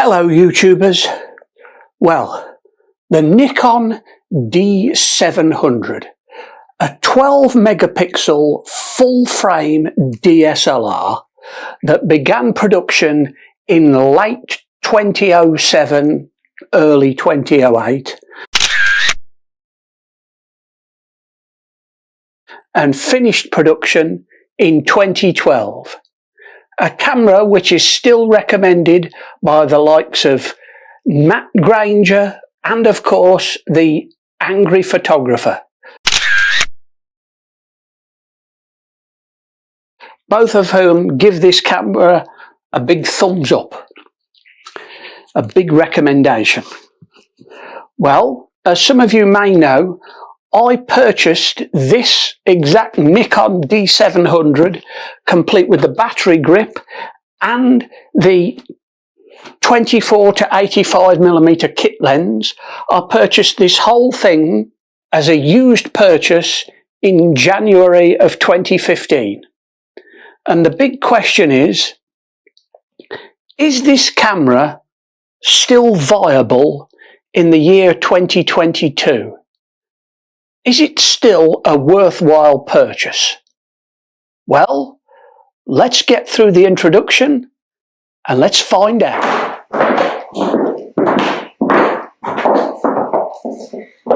Hello YouTubers. Well, the Nikon D700, a 12 megapixel full frame DSLR that began production in late 2007, early 2008 and finished production in 2012. A camera which is still recommended by the likes of Matt Granger and of course the Angry Photographer. Both of whom give this camera a big thumbs up, a big recommendation. Well, as some of you may know, I purchased this exact Nikon D700 complete with the battery grip and the 24 to 85mm kit lens. I purchased this whole thing as a used purchase in January of 2015. And the big question is this camera still viable in the year 2022? Is it still a worthwhile purchase? Well, let's get through the introduction and let's find out.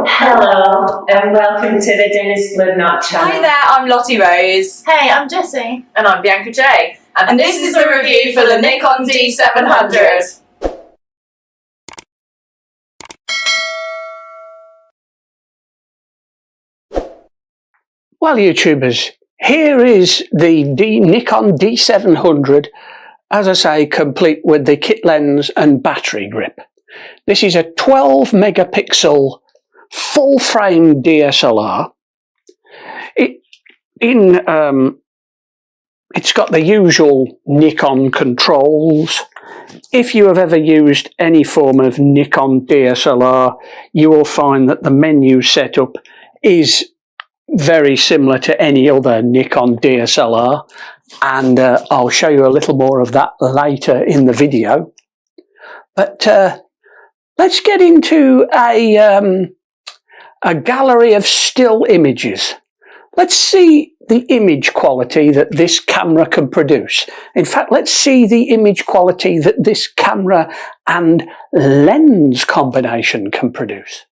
Hello and welcome to the Dennis Bloodnok Channel. Hi there, I'm Lottie Rose. Hey, I'm Jessie. And I'm Bianca J. And this is the review for the Nikon D700. Well, YouTubers, here is the Nikon D700, as I say, complete with the kit lens and battery grip. This is a 12 megapixel full frame DSLR. It's got the usual Nikon controls. If you have ever used any form of Nikon DSLR, you will find that the menu setup is very similar to any other Nikon DSLR, and I'll show you a little more of that later in the video. But let's get into a gallery of still images. Let's see the image quality that this camera can produce. In fact, let's see the image quality that this camera and lens combination can produce.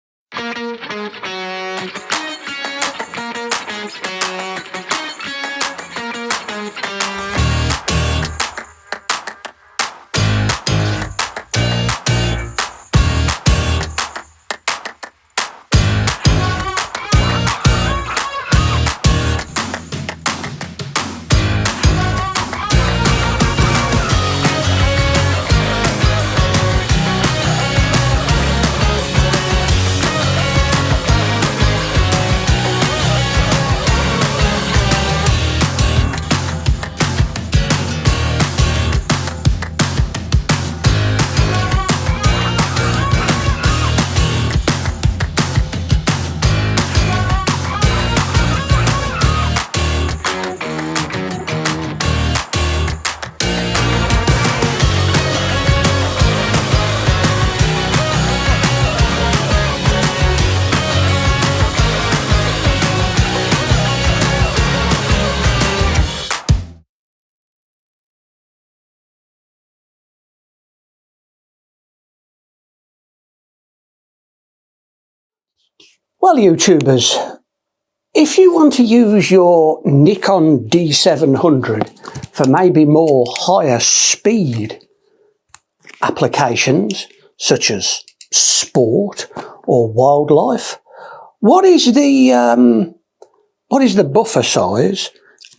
Well, YouTubers, if you want to use your Nikon D700 for maybe more higher speed applications, such as sport or wildlife, what is the buffer size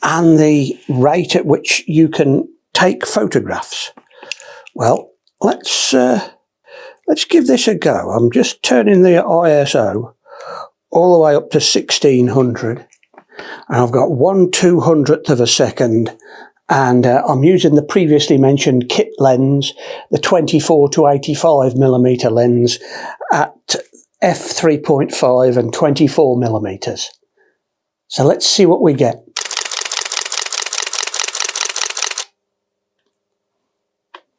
and the rate at which you can take photographs? Well, let's give this a go. I'm just turning the ISO all the way up to 1600, and I've got 1/200th of a second, and I'm using the previously mentioned kit lens, the 24 to 85mm lens at f3.5 and 24mm. So let's see what we get.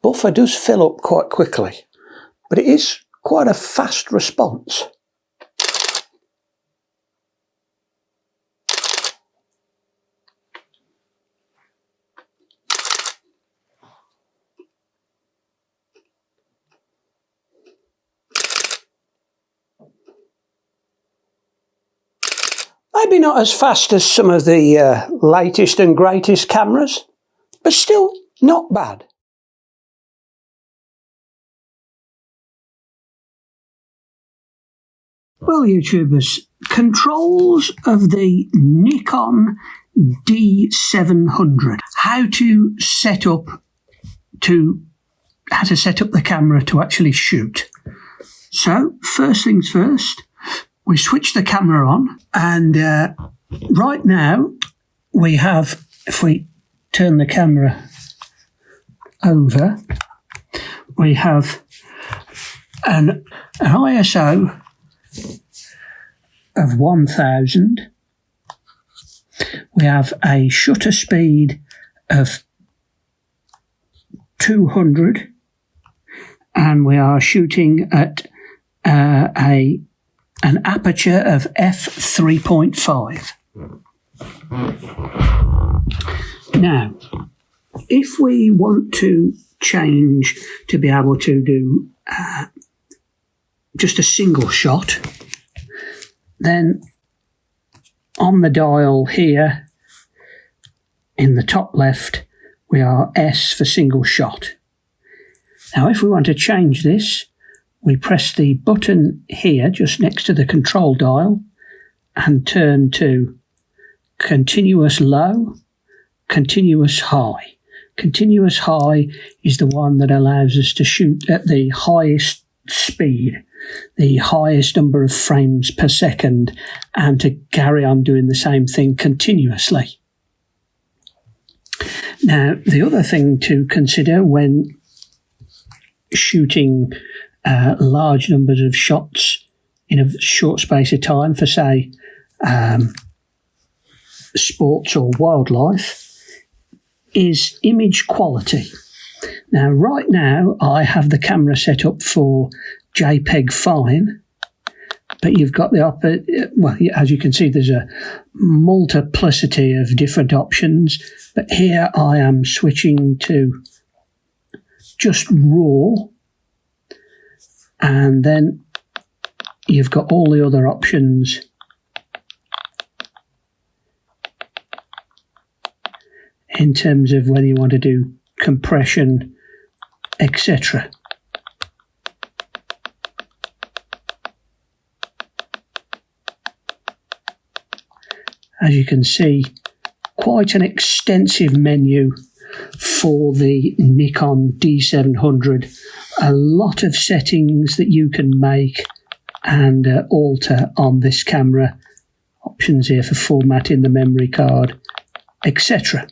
buffer does fill up quite quickly, but it is quite a fast response. Maybe not as fast as some of the latest and greatest cameras, but still not bad. Well, YouTubers, controls of the Nikon D700. How to set up the camera to actually shoot. So, first things first, we switch the camera on, and right now we have, if we turn the camera over, we have an ISO of 1000. We have a shutter speed of 200, and we are shooting at an aperture of f3.5. Now, if we want to change to be able to do just a single shot, then on the dial here in the top left we are S for single shot. Now if we want to change this, we press the button here just next to the control dial and turn to continuous low, continuous high. Continuous high is the one that allows us to shoot at the highest speed, the highest number of frames per second, and to carry on doing the same thing continuously. Now, the other thing to consider when shooting large numbers of shots in a short space of time for, say, sports or wildlife, is image quality. Now, right now, I have the camera set up for JPEG fine, but you've got the well, as you can see, there's a multiplicity of different options, but here I am switching to just RAW, and then you've got all the other options in terms of whether you want to do compression, etc. As you can see, quite an extensive menu for the Nikon D700. A lot of settings that you can make and alter on this camera. Options here for formatting the memory card, etc.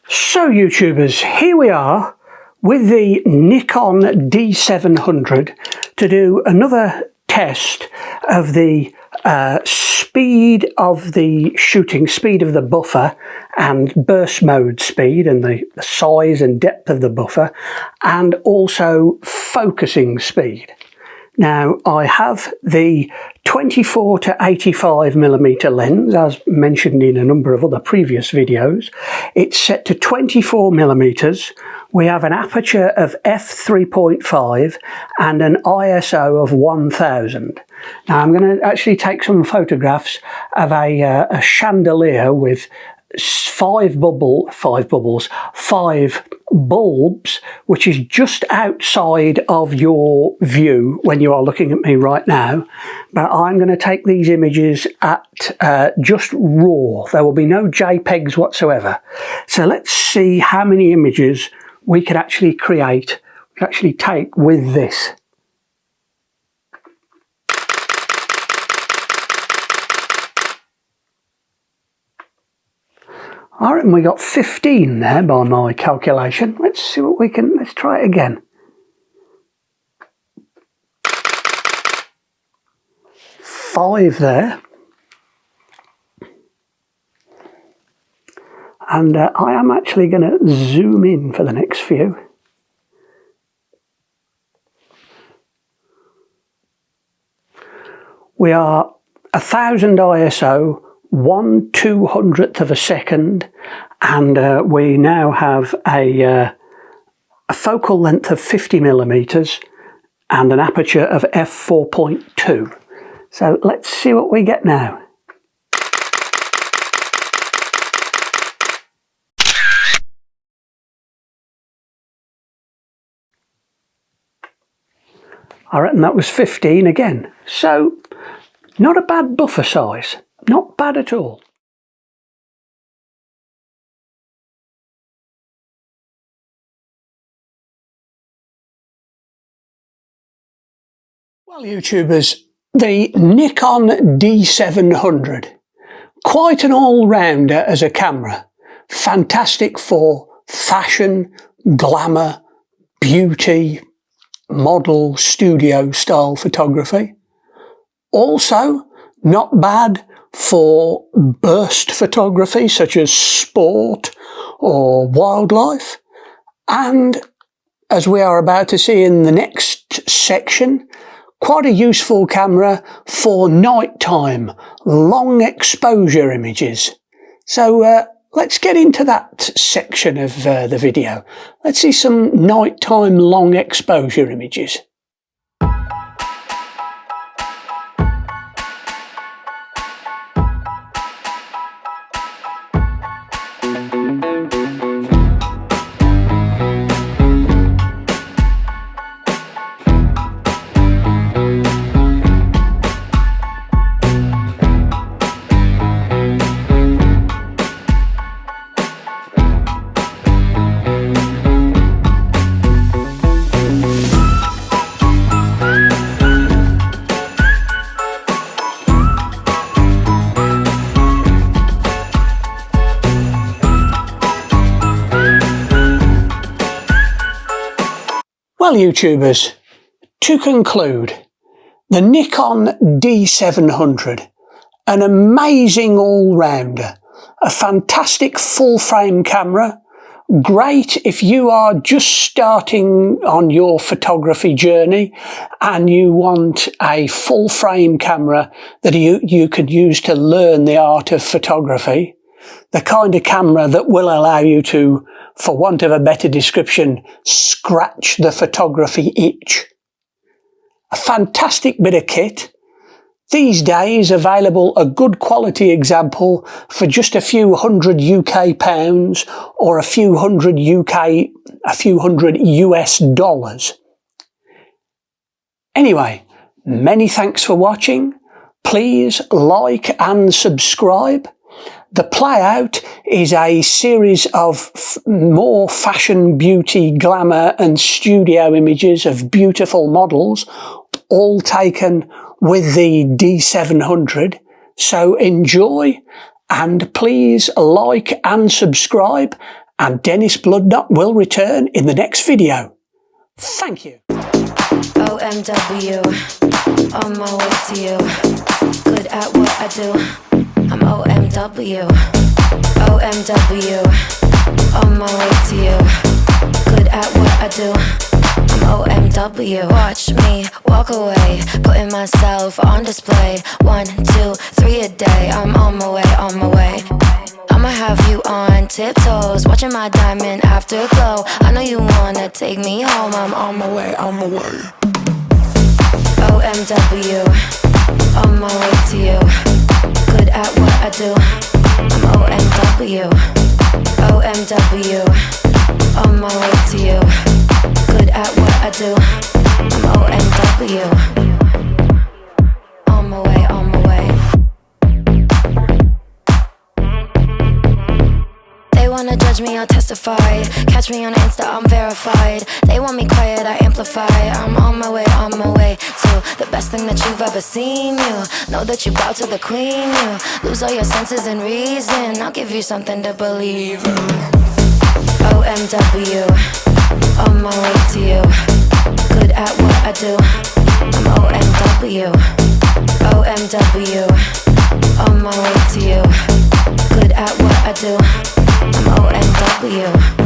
So YouTubers, here we are with the Nikon D700 to do another test of the speed of the shooting, speed of the buffer, and burst mode speed, and the size and depth of the buffer, and also focusing speed. Now, I have the 24 to 85mm lens, as mentioned in a number of other previous videos. It's set to 24mm. We have an aperture of f3.5 and an ISO of 1000. Now, I'm going to actually take some photographs of a chandelier with five bulbs, which is just outside of your view when you are looking at me right now. But I'm going to take these images at just RAW. There will be no JPEGs whatsoever. So let's see how many images we can actually create, we can actually take with this. I reckon we got 15 there by my calculation. Let's see what we can, let's try it again. 5 there. And I am actually going to zoom in for the next few. We are 1000 ISO, 1/200th of a second, and we now have a focal length of 50mm and an aperture of f4.2. So let's see what we get now. I reckon that was 15 again. So not a bad buffer size, not bad at all. Well, YouTubers, the Nikon D700, quite an all-rounder as a camera. Fantastic for fashion, glamour, beauty, model, studio style photography. Also, not bad for burst photography such as sport or wildlife. And as we are about to see in the next section, quite a useful camera for nighttime, long exposure images. So let's get into that section of the video. Let's see some nighttime long exposure images. Well, YouTubers, to conclude, the Nikon D700, an amazing all-rounder, a fantastic full-frame camera, great if you are just starting on your photography journey and you want a full-frame camera that you could use to learn the art of photography, the kind of camera that will allow you to, for want of a better description, scratch the photography itch. A fantastic bit of kit. These days available a good quality example for just a few hundred UK pounds or a few hundred US dollars. Anyway, many thanks for watching. Please like and subscribe. The Playout is a series of more fashion, beauty, glamour and studio images of beautiful models, all taken with the D700. So enjoy, and please like and subscribe, and Dennis Bloodnok will return in the next video. Thank you. OMW, on my way to you, good at what I do. I'm OMW, OMW, on my way to you, good at what I do. I'm OMW, watch me walk away, putting myself on display, 1, 2, 3 a day. I'm on my way, on my way. I'ma have you on tiptoes, watching my diamond afterglow. I know you wanna take me home. I'm on my way, on my way. OMW, on my way to you, good at what I do. I'm OMW, OMW, on my way to you, good at what I do. I'm OMW, on my way, on my way. They wanna judge me, I'll testify. Catch me on Insta, I'm verified. They want me quiet, I amplify. I'm on my way to the best thing that you've ever seen. You know that you bow to the queen. You lose all your senses and reason. I'll give you something to believe in. OMW, on my way to you, good at what I do. I'm OMW, OMW, on my way to you. Good at what I do. I'm OMW.